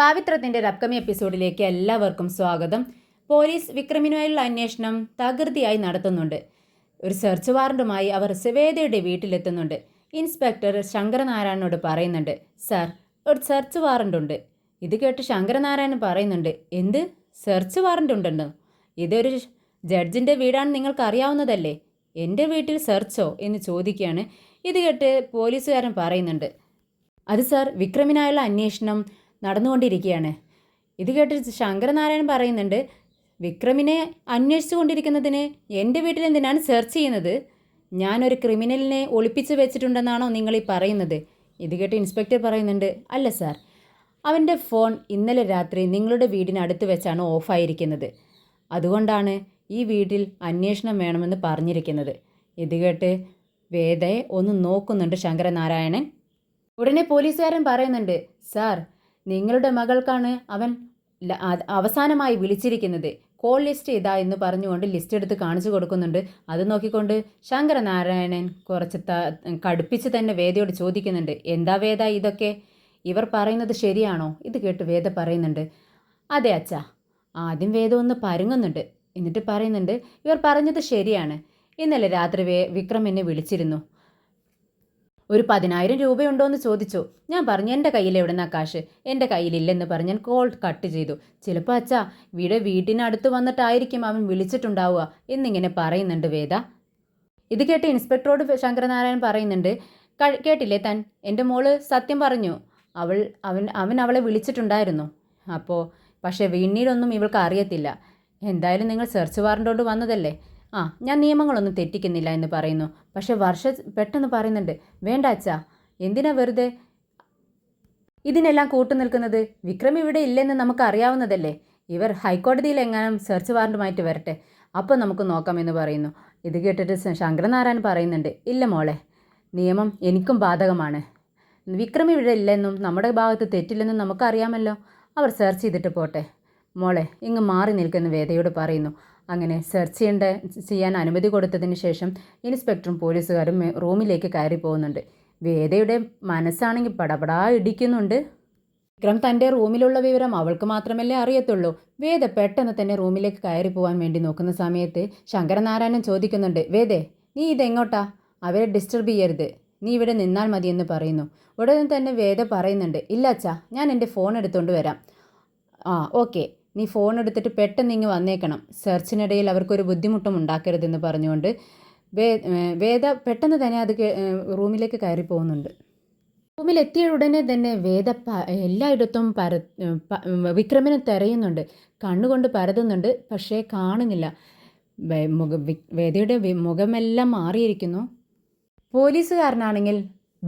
പാവിത്രത്തിൻ്റെ ഒരു അപ്കമിങ് എപ്പിസോഡിലേക്ക് എല്ലാവർക്കും സ്വാഗതം. പോലീസ് വിക്രമിനുമായുള്ള അന്വേഷണം തകൃതിയായി നടത്തുന്നുണ്ട്. ഒരു സെർച്ച് വാറണ്ടുമായി അവർ വേദയുടെ വീട്ടിലെത്തുന്നുണ്ട്. ഇൻസ്പെക്ടർ ശങ്കരനാരായണനോട് പറയുന്നുണ്ട്, സാർ ഒരു സെർച്ച് വാറണ്ട് ഉണ്ട്. ഇത് കേട്ട് ശങ്കരനാരായണൻ പറയുന്നുണ്ട്, എന്ത് സെർച്ച് വാറണ്ട് ഉണ്ടെന്നോ? ഇതൊരു ജഡ്ജിൻ്റെ വീടാണ്, നിങ്ങൾക്ക് അറിയാവുന്നതല്ലേ. എൻ്റെ വീട്ടിൽ സെർച്ചോ എന്ന് ചോദിക്കുകയാണ്. ഇത് കേട്ട് പോലീസുകാരൻ പറയുന്നുണ്ട്, അത് സാർ വിക്രമിനായുള്ള അന്വേഷണം നടന്നുകൊണ്ടിരിക്കുകയാണ്. ഇത് കേട്ട് ശങ്കരനാരായണൻ പറയുന്നുണ്ട്, വിക്രമിനെ അന്വേഷിച്ചു കൊണ്ടിരിക്കുന്നതിന് എൻ്റെ വീട്ടിൽ എന്തിനാണ് സെർച്ച് ചെയ്യുന്നത്? ഞാനൊരു ക്രിമിനലിനെ ഒളിപ്പിച്ച് വെച്ചിട്ടുണ്ടെന്നാണോ നിങ്ങൾ ഈ പറയുന്നത്? ഇത് കേട്ട് ഇൻസ്പെക്ടർ പറയുന്നുണ്ട്, അല്ല സാർ, അവൻ്റെ ഫോൺ ഇന്നലെ രാത്രി നിങ്ങളുടെ വീടിനടുത്ത് വെച്ചാണ് ഓഫായിരിക്കുന്നത്. അതുകൊണ്ടാണ് ഈ വീട്ടിൽ അന്വേഷണം വേണമെന്ന് പറഞ്ഞിരിക്കുന്നത്. ഇത് കേട്ട് വേദയെ ഒന്ന് നോക്കുന്നുണ്ട് ശങ്കരനാരായണൻ. ഉടനെ പോലീസുകാരൻ പറയുന്നുണ്ട്, സാർ നിങ്ങളുടെ മകൾക്കാണ് അവൻ അവസാനമായി വിളിച്ചിരിക്കുന്നത്. കോൾ ലിസ്റ്റ് ഇതാ എന്ന് പറഞ്ഞുകൊണ്ട് ലിസ്റ്റ് എടുത്ത് കാണിച്ചു കൊടുക്കുന്നുണ്ട്. അത് നോക്കിക്കൊണ്ട് ശങ്കരനാരായണൻ കുറച്ച് കടുപ്പിച്ച് തന്നെ വേദയോട് ചോദിക്കുന്നുണ്ട്, എന്താ വേദ ഇതൊക്കെ? ഇവർ പറയുന്നത് ശരിയാണോ? ഇത് കേട്ട് വേദ പറയുന്നുണ്ട്, അതെ അച്ഛാ. ആദ്യം വേദ ഒന്ന് പരുങ്ങുന്നുണ്ട്. എന്നിട്ട് പറയുന്നുണ്ട്, ഇവർ പറഞ്ഞത് ശരിയാണ്. ഇന്നലെ രാത്രി വിക്രം എന്നെ വിളിച്ചിരുന്നു. ഒരു 10,000 രൂപയുണ്ടോ എന്ന് ചോദിച്ചു. ഞാൻ പറഞ്ഞു, എൻ്റെ കയ്യിൽ എവിടുന്നാ കാശ്? എൻ്റെ കയ്യിലില്ലെന്ന് പറഞ്ഞ് ഞാൻ കോൾ കട്ട് ചെയ്തു. ചിലപ്പോൾ അച്ഛാ വീട്ടിനടുത്ത് വന്നിട്ടായിരിക്കും അവൻ വിളിച്ചിട്ടുണ്ടാവുക എന്നിങ്ങനെ പറയുന്നുണ്ട് വേദ. ഇത് കേട്ട് ഇൻസ്പെക്ടറോട് ശങ്കരനാരായണൻ പറയുന്നുണ്ട്, കേട്ടില്ലേ താൻ? എൻ്റെ മോള് സത്യം പറഞ്ഞു. അവൻ അവളെ വിളിച്ചിട്ടുണ്ടായിരുന്നു. പക്ഷേ പിന്നീടൊന്നും ഇവൾക്ക് അറിയത്തില്ല. എന്തായാലും നിങ്ങൾ സെർച്ച് വാറണ്ടോട് വന്നതല്ലേ? ഞാൻ നിയമങ്ങളൊന്നും തെറ്റിക്കുന്നില്ല എന്ന് പറയുന്നു. പക്ഷെ പെട്ടെന്ന് പറയുന്നുണ്ട്, വേണ്ട അച്ഛാ, എന്തിനാ വെറുതെ ഇതിനെല്ലാം കൂട്ടുനിൽക്കുന്നത്? വിക്രം ഇവിടെ ഇല്ലെന്ന് നമുക്ക് അറിയാവുന്നതല്ലേ. ഇവർ ഹൈക്കോടതിയിൽ എങ്ങാനും സെർച്ച് വാറണ്ടുമായിട്ട് വരട്ടെ, അപ്പോൾ നമുക്ക് നോക്കാമെന്ന് പറയുന്നു. ഇത് കേട്ടിട്ട് ശങ്കരനാരായണൻ പറയുന്നുണ്ട്, ഇല്ല മോളെ, നിയമം എനിക്കും ബാധകമാണ്. വിക്രം ഇവിടെ ഇല്ലെന്നും നമ്മുടെ ഭാഗത്ത് തെറ്റില്ലെന്നും നമുക്കറിയാമല്ലോ. അവർ സെർച്ച് ചെയ്തിട്ട് പോട്ടെ. മോളെ ഇങ്ങ് മാറി നിൽക്കുന്ന വേദയോട് പറയുന്നു. അങ്ങനെ സെർച്ച് ചെയ്യാൻ അനുമതി കൊടുത്തതിന് ശേഷം ഇൻസ്പെക്ടറും പോലീസുകാരും റൂമിലേക്ക് കയറി പോകുന്നുണ്ട്. വേദയുടെ മനസ്സാണെങ്കിൽ പടപടാ ഇടിക്കുന്നുണ്ട്. വിക്രം തൻ്റെ റൂമിലുള്ള വിവരം അവൾക്ക് മാത്രമല്ലേ അറിയത്തുള്ളൂ. വേദ പെട്ടെന്ന് തന്നെ റൂമിലേക്ക് കയറി പോകാൻ വേണ്ടി നോക്കുന്ന സമയത്ത് ശങ്കരനാരായണൻ ചോദിക്കുന്നുണ്ട്, വേദേ നീ ഇതെങ്ങോട്ടാ? അവരെ ഡിസ്റ്റർബ് ചെയ്യരുത്, നീ ഇവിടെ നിന്നാൽ മതിയെന്ന് പറയുന്നു. ഉടനെ തന്നെ വേദ പറയുന്നുണ്ട്, ഇല്ല അച്ഛാ, ഞാൻ എൻ്റെ ഫോൺ എടുത്തുകൊണ്ട് വരാം. ഓക്കെ, നീ ഫോൺ എടുത്തിട്ട് പെട്ടെന്ന് ഇങ്ങ് വന്നേക്കണം. സെർച്ചിനിടയിൽ അവർക്കൊരു ബുദ്ധിമുട്ടും ഉണ്ടാക്കരുതെന്ന് പറഞ്ഞുകൊണ്ട് വേദ പെട്ടെന്ന് തന്നെ റൂമിലേക്ക് കയറി പോകുന്നുണ്ട്. റൂമിലെത്തിയ ഉടനെ തന്നെ വേദ എല്ലായിടത്തും വിക്രമിനെ തിരയുന്നുണ്ട്. കണ്ണുകൊണ്ട് പരതുന്നുണ്ട്, പക്ഷേ കാണുന്നില്ല. വേദയുടെ മുഖമെല്ലാം മാറിയിരിക്കുന്നു. പോലീസുകാരനാണെങ്കിൽ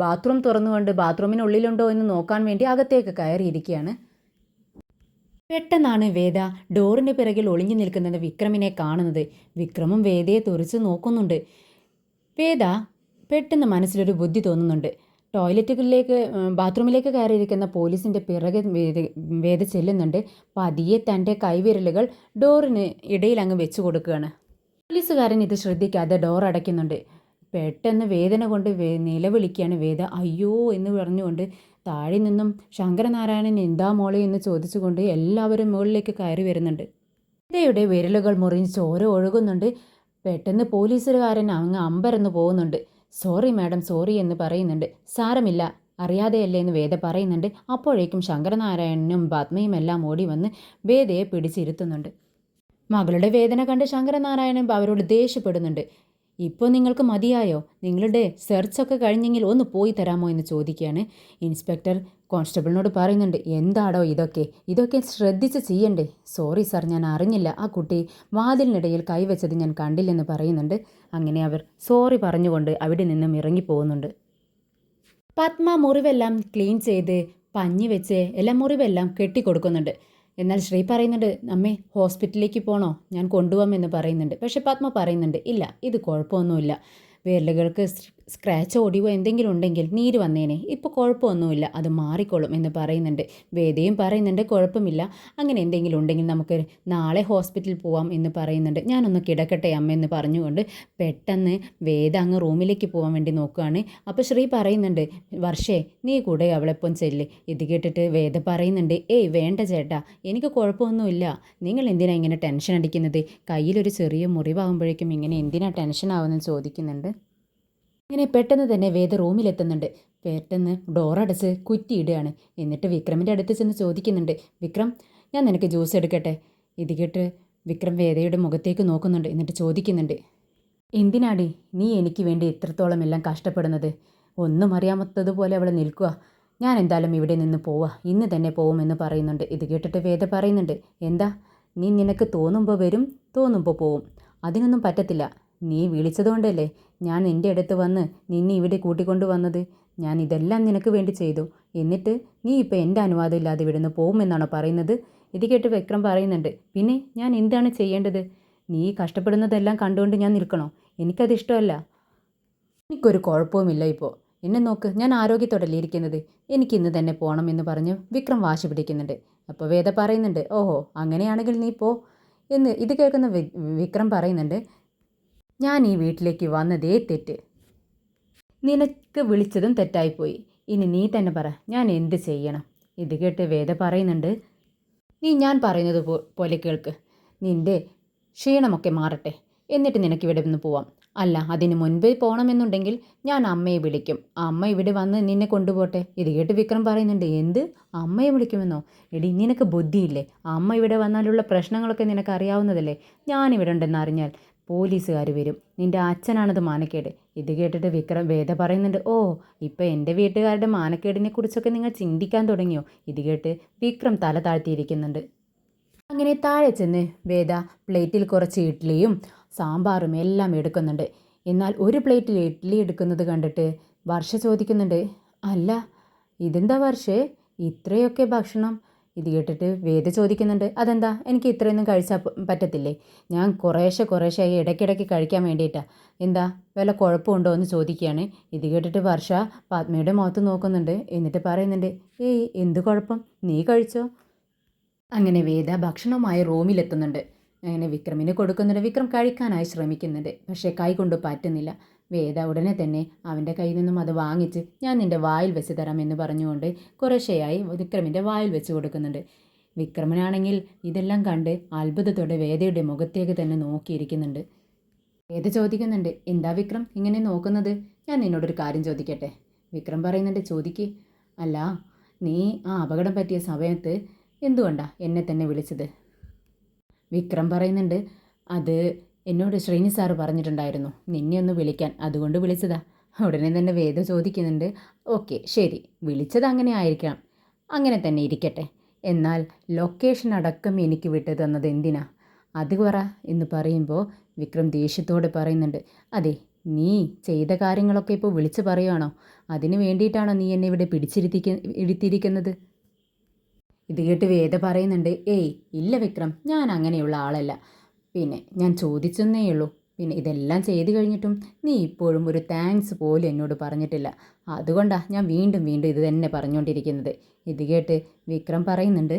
ബാത്റൂം തുറന്നുകൊണ്ട് ബാത്റൂമിനുള്ളിലുണ്ടോ എന്ന് നോക്കാൻ വേണ്ടി അകത്തേക്ക് കയറിയിരിക്കുകയാണ്. പെട്ടെന്നാണ് വേദ ഡോറിന് പിറകിൽ ഒളിഞ്ഞു നിൽക്കുന്നത് വിക്രമിനെ കാണുന്നത്. വിക്രമും വേദയെ തുറിച്ച് നോക്കുന്നുണ്ട്. വേദ പെട്ടെന്ന് മനസ്സിലൊരു ബുദ്ധി തോന്നുന്നുണ്ട്. ബാത്റൂമിലേക്ക് കയറിയിരിക്കുന്ന പോലീസിൻ്റെ പിറകെ വേദ ചെല്ലുന്നുണ്ട്. പതിയെ തൻ്റെ കൈവിരലുകൾ ഡോറിന് ഇടയിൽ അങ്ങ് വെച്ചു കൊടുക്കുകയാണ്. പോലീസുകാരൻ ഇത് ശ്രദ്ധിക്കാതെ ഡോർ അടയ്ക്കുന്നുണ്ട്. പെട്ടെന്ന് വേദന കൊണ്ട് നിലവിളിക്കുകയാണ് വേദ. അയ്യോ എന്ന് പറഞ്ഞുകൊണ്ട് താഴെ നിന്നും ശങ്കരനാരായണൻ എന്താ മോളെ എന്ന് ചോദിച്ചുകൊണ്ട് എല്ലാവരും മുകളിലേക്ക് കയറി വരുന്നുണ്ട്. വേദയുടെ വിരലുകൾ മുറിഞ്ഞ് ചോര ഒഴുകുന്നുണ്ട്. പെട്ടെന്ന് പോലീസുകാരൻ അങ്ങ് അമ്പരന്ന് പോകുന്നുണ്ട്. സോറി മാഡം, സോറി എന്ന് പറയുന്നുണ്ട്. സാരമില്ല, അറിയാതെയല്ലേ എന്ന് വേദ പറയുന്നുണ്ട്. അപ്പോഴേക്കും ശങ്കരനാരായണനും പത്മയും എല്ലാം ഓടി വന്ന് വേദയെ പിടിച്ചിരുത്തുന്നുണ്ട്. മകളുടെ വേദന കണ്ട് ശങ്കരനാരായണൻ അവരോട് ദേഷ്യപ്പെടുന്നുണ്ട്. ഇപ്പോൾ നിങ്ങൾക്ക് മതിയായോ? നിങ്ങളുടെ സെർച്ചൊക്കെ കഴിഞ്ഞെങ്കിൽ ഒന്ന് പോയി തരാമോ എന്ന് ചോദിക്കുകയാണ്. ഇൻസ്പെക്ടർ കോൺസ്റ്റബിളിനോട് പറയുന്നുണ്ട്, എന്താടോ ഇതൊക്കെ ശ്രദ്ധിച്ച് ചെയ്യണ്ടേ? സോറി സാർ, ഞാൻ അറിഞ്ഞില്ല. ആ കുട്ടി വാതിലിനിടയിൽ കൈവച്ചത് ഞാൻ കണ്ടില്ലെന്ന് പറയുന്നുണ്ട്. അങ്ങനെ അവർ സോറി പറഞ്ഞുകൊണ്ട് അവിടെ നിന്നും ഇറങ്ങിപ്പോകുന്നുണ്ട്. പത്മ മുറിവെല്ലാം ക്ലീൻ ചെയ്ത് പഞ്ഞി വെച്ച് മുറിവെല്ലാം കെട്ടിക്കൊടുക്കുന്നുണ്ട്. എന്നാൽ ശ്രീ പറയുന്നുണ്ട്, അമ്മേ ഹോസ്പിറ്റലിലേക്ക് പോകണോ? ഞാൻ കൊണ്ടുപോകാമെന്ന് പറയുന്നുണ്ട്. പക്ഷെ പത്മ പറയുന്നുണ്ട്, ഇല്ല, ഇത് കുഴപ്പമൊന്നുമില്ല. വിരലുകൾക്ക് സ്ക്രാച്ചോ ഒടിവോ എന്തെങ്കിലും ഉണ്ടെങ്കിൽ നീര് വന്നേനെ, ഇപ്പോൾ കുഴപ്പമൊന്നുമില്ല, അത് മാറിക്കോളും എന്ന് പറയുന്നുണ്ട്. വേദയും പറയുന്നുണ്ട് കുഴപ്പമില്ല, അങ്ങനെ എന്തെങ്കിലും ഉണ്ടെങ്കിൽ നമുക്ക് നാളെ ഹോസ്പിറ്റലിൽ പോവാം എന്ന് പറയുന്നുണ്ട്. ഞാനൊന്ന് കിടക്കട്ടെ അമ്മ എന്ന് പറഞ്ഞുകൊണ്ട് പെട്ടെന്ന് വേദ അങ്ങ് റൂമിലേക്ക് പോകാൻ വേണ്ടി നോക്കുകയാണ്. അപ്പോൾ ശ്രീ പറയുന്നുണ്ട്, വർഷേ നീ കൂടെ അവളെപ്പം ചെല്ല്. ഇത് കേട്ടിട്ട് വേദ പറയുന്നുണ്ട്, ഏയ് വേണ്ട ചേട്ടാ, എനിക്ക് കുഴപ്പമൊന്നുമില്ല, നിങ്ങൾ എന്തിനാ ഇങ്ങനെ ടെൻഷൻ അടിക്കുന്നത്, കയ്യിലൊരു ചെറിയ മുറിവാകുമ്പോഴേക്കും ഇങ്ങനെ എന്തിനാ ടെൻഷൻ ആവുമെന്ന് ചോദിക്കുന്നുണ്ട്. ഇങ്ങനെ പെട്ടെന്ന് തന്നെ വേദ റൂമിലെത്തുന്നുണ്ട്. പെട്ടെന്ന് ഡോറടച്ച് കുറ്റിയിടുകയാണ്. എന്നിട്ട് വിക്രമിൻ്റെ അടുത്ത് ചെന്ന് ചോദിക്കുന്നുണ്ട്, വിക്രം ഞാൻ നിനക്ക് ജ്യൂസ് എടുക്കട്ടെ. ഇത് കേട്ട് വിക്രം വേദയുടെ മുഖത്തേക്ക് നോക്കുന്നുണ്ട്. എന്നിട്ട് ചോദിക്കുന്നുണ്ട്, എന്തിനാടി നീ എനിക്ക് വേണ്ടി ഇത്രത്തോളം എല്ലാം കഷ്ടപ്പെടുന്നത്? ഒന്നും അറിയാമത്തതുപോലെ അവൾ നിൽക്കുക. ഞാൻ എന്തായാലും ഇവിടെ നിന്ന് പോവാ, ഇന്ന് തന്നെ പോവുമെന്ന് പറയുന്നുണ്ട്. ഇത് കേട്ടിട്ട് വേദ പറയുന്നുണ്ട്, എന്താ നീ നിനക്ക് തോന്നുമ്പോൾ വരും, തോന്നുമ്പോൾ പോവും, അതിനൊന്നും പറ്റത്തില്ല. നീ വിളിച്ചതുകൊണ്ടല്ലേ ഞാൻ നിൻ്റെ അടുത്ത് വന്ന് നിന്നെ ഇവിടെ കൂട്ടിക്കൊണ്ടു വന്നത്. ഞാൻ ഇതെല്ലാം നിനക്ക് വേണ്ടി ചെയ്തു, എന്നിട്ട് നീ ഇപ്പോൾ എൻ്റെ അനുവാദം ഇല്ലാതെ ഇവിടുന്ന് പോകുമെന്നാണോ പറയുന്നത്? ഇത് കേട്ട് വിക്രം പറയുന്നുണ്ട്, പിന്നെ ഞാൻ എന്താണ് ചെയ്യേണ്ടത്? നീ കഷ്ടപ്പെടുന്നതെല്ലാം കണ്ടുകൊണ്ട് ഞാൻ നിൽക്കണോ? എനിക്കതിഷ്ടമല്ല. എനിക്കൊരു കുഴപ്പവുമില്ല ഇപ്പോൾ. എന്നെ നോക്ക്, ഞാൻ ആരോഗ്യത്തോടല്ലേ ഇരിക്കുന്നത്. എനിക്കിന്ന് തന്നെ പോകണം എന്ന് പറഞ്ഞ് വിക്രം വാശി പിടിക്കുന്നുണ്ട്. അപ്പോൾ വേദ പറയുന്നുണ്ട്, ഓഹോ അങ്ങനെയാണെങ്കിൽ നീ പോ എന്ന്. ഇത് കേൾക്കുന്ന വിക്രം പറയുന്നുണ്ട്, ഞാൻ ഈ വീട്ടിലേക്ക് വന്നതേ തെറ്റ്. നിനക്ക് വിളിച്ചതും തെറ്റായിപ്പോയി. ഇനി നീ തന്നെ പറ, ഞാൻ എന്ത് ചെയ്യണം? ഇത് കേട്ട് വേദ പറയുന്നുണ്ട്, നീ ഞാൻ പറയുന്നത് പോലെ കേൾക്ക്. നിൻ്റെ ക്ഷീണമൊക്കെ മാറട്ടെ, എന്നിട്ട് നിനക്ക് ഇവിടെ നിന്ന് പോവാം. അല്ല, അതിന് മുൻപേ പോകണമെന്നുണ്ടെങ്കിൽ ഞാൻ അമ്മയെ വിളിക്കും, അമ്മ ഇവിടെ വന്ന് നിന്നെ കൊണ്ടുപോട്ടെ. ഇത് കേട്ട് വിക്രം പറയുന്നുണ്ട്, എന്ത് അമ്മയെ വിളിക്കുമെന്നോ? എടി നിനക്ക് ബുദ്ധിയില്ലേ? അമ്മ ഇവിടെ വന്നാലുള്ള പ്രശ്നങ്ങളൊക്കെ നിനക്ക് അറിയാവുന്നതല്ലേ. ഞാനിവിടെ ഉണ്ടെന്ന് അറിഞ്ഞാൽ പോലീസുകാർ വരും, നിൻ്റെ അച്ഛനാണത് മാനക്കേട്. ഇത് കേട്ടിട്ട് വേദ പറയുന്നുണ്ട്, ഓ ഇപ്പം എൻ്റെ വീട്ടുകാരുടെ മാനക്കേടിനെ കുറിച്ചൊക്കെ നിങ്ങൾ ചിന്തിക്കാൻ തുടങ്ങിയോ? ഇത് കേട്ട് വിക്രം തല താഴ്ത്തിയിരിക്കുന്നുണ്ട്. അങ്ങനെ താഴെ ചെന്ന് വേദ പ്ലേറ്റിൽ കുറച്ച് ഇഡ്ഡലിയും സാമ്പാറും എല്ലാം എടുക്കുന്നുണ്ട്. എന്നാൽ ഒരു പ്ലേറ്റിൽ ഇഡ്ഡലി എടുക്കുന്നത് കണ്ടിട്ട് വർഷ ചോദിക്കുന്നുണ്ട്, അല്ല ഇതെന്താ വർഷേ ഇത്രയൊക്കെ ഭക്ഷണം? ഇത് കേട്ടിട്ട് വേദ ചോദിക്കുന്നുണ്ട്, അതെന്താ എനിക്ക് ഇത്രയൊന്നും കഴിച്ചാൽ പറ്റത്തില്ലേ? ഞാൻ കുറേശ്ശെയായി ഇടയ്ക്കിടയ്ക്ക് കഴിക്കാൻ വേണ്ടിയിട്ടാണ്. എന്താ വല്ല കുഴപ്പമുണ്ടോ എന്ന് ചോദിക്കുകയാണ്. ഇത് കേട്ടിട്ട് വർഷ പത്മയുടെ മുഖത്ത് നോക്കുന്നുണ്ട്. എന്നിട്ട് പറയുന്നുണ്ട്, ഏയ് എന്ത് കുഴപ്പം, നീ കഴിച്ചോ. അങ്ങനെ വേദ ഭക്ഷണവുമായി റൂമിലെത്തുന്നുണ്ട്. അങ്ങനെ വിക്രമിന് കൊടുക്കുന്നുണ്ട്. വിക്രം കഴിക്കാനായി ശ്രമിക്കുന്നുണ്ട്, പക്ഷേ കൈ കൊണ്ട് പറ്റുന്നില്ല. വേദ ഉടനെ തന്നെ അവൻ്റെ കയ്യിൽ നിന്നും അത് വാങ്ങിച്ച് ഞാൻ നിൻ്റെ വായിൽ വെച്ച് തരാം എന്ന് പറഞ്ഞുകൊണ്ട് കുറേശ്ശെയായി വിക്രമിൻ്റെ വായിൽ വെച്ച് കൊടുക്കുന്നുണ്ട്. വിക്രമനാണെങ്കിൽ ഇതെല്ലാം കണ്ട് അത്ഭുതത്തോടെ വേദയുടെ മുഖത്തേക്ക് തന്നെ നോക്കിയിരിക്കുന്നുണ്ട്. വേദ ചോദിക്കുന്നുണ്ട്, എന്താ വിക്രം ഇങ്ങനെ നോക്കുന്നത്? ഞാൻ നിന്നോടൊരു കാര്യം ചോദിക്കട്ടെ? വിക്രം പറയുന്നുണ്ട്, ചോദിക്ക്. അല്ല, നീ ആ അപകടം പറ്റിയ സമയത്ത് എന്തുകൊണ്ടാ എന്നെ തന്നെ വിളിച്ചത്? വിക്രം പറയുന്നുണ്ട്, അത് എന്നോട് ശ്രീനി സാറ് പറഞ്ഞിട്ടുണ്ടായിരുന്നു നിന്നെ ഒന്ന് വിളിക്കാൻ, അതുകൊണ്ട് വിളിച്ചതാ. ഉടനെ തന്നെ വേദ ചോദിക്കുന്നുണ്ട്, ഓക്കെ ശരി, വിളിച്ചത് അങ്ങനെ ആയിരിക്കണം, അങ്ങനെ തന്നെ ഇരിക്കട്ടെ. എന്നാൽ ലൊക്കേഷൻ അടക്കം എനിക്ക് വിട്ടു തന്നത് എന്തിനാ? അത് പറ എന്ന് പറയുമ്പോൾ വിക്രം ദേഷ്യത്തോടെ പറയുന്നുണ്ട്, അതെ നീ ചെയ്ത കാര്യങ്ങളൊക്കെ ഇപ്പോൾ വിളിച്ച് പറയുകയാണോ? അതിന് വേണ്ടിയിട്ടാണോ നീ എന്നെ ഇവിടെ ഇരുത്തിയിരിക്കുന്നത്? ഇത് കേട്ട് വേദ പറയുന്നുണ്ട്, ഏയ് ഇല്ല വിക്രം, ഞാൻ അങ്ങനെയുള്ള ആളല്ല. പിന്നെ ഞാൻ ചോദിച്ചെന്നേ ഉള്ളൂ. പിന്നെ ഇതെല്ലാം ചെയ്തു കഴിഞ്ഞിട്ടും നീ ഇപ്പോഴും ഒരു താങ്ക്സ് പോലും എന്നോട് പറഞ്ഞിട്ടില്ല. അതുകൊണ്ടാണ് ഞാൻ വീണ്ടും വീണ്ടും ഇത് തന്നെ പറഞ്ഞുകൊണ്ടിരിക്കുന്നത്. ഇത് കേട്ട് വിക്രം പറയുന്നുണ്ട്,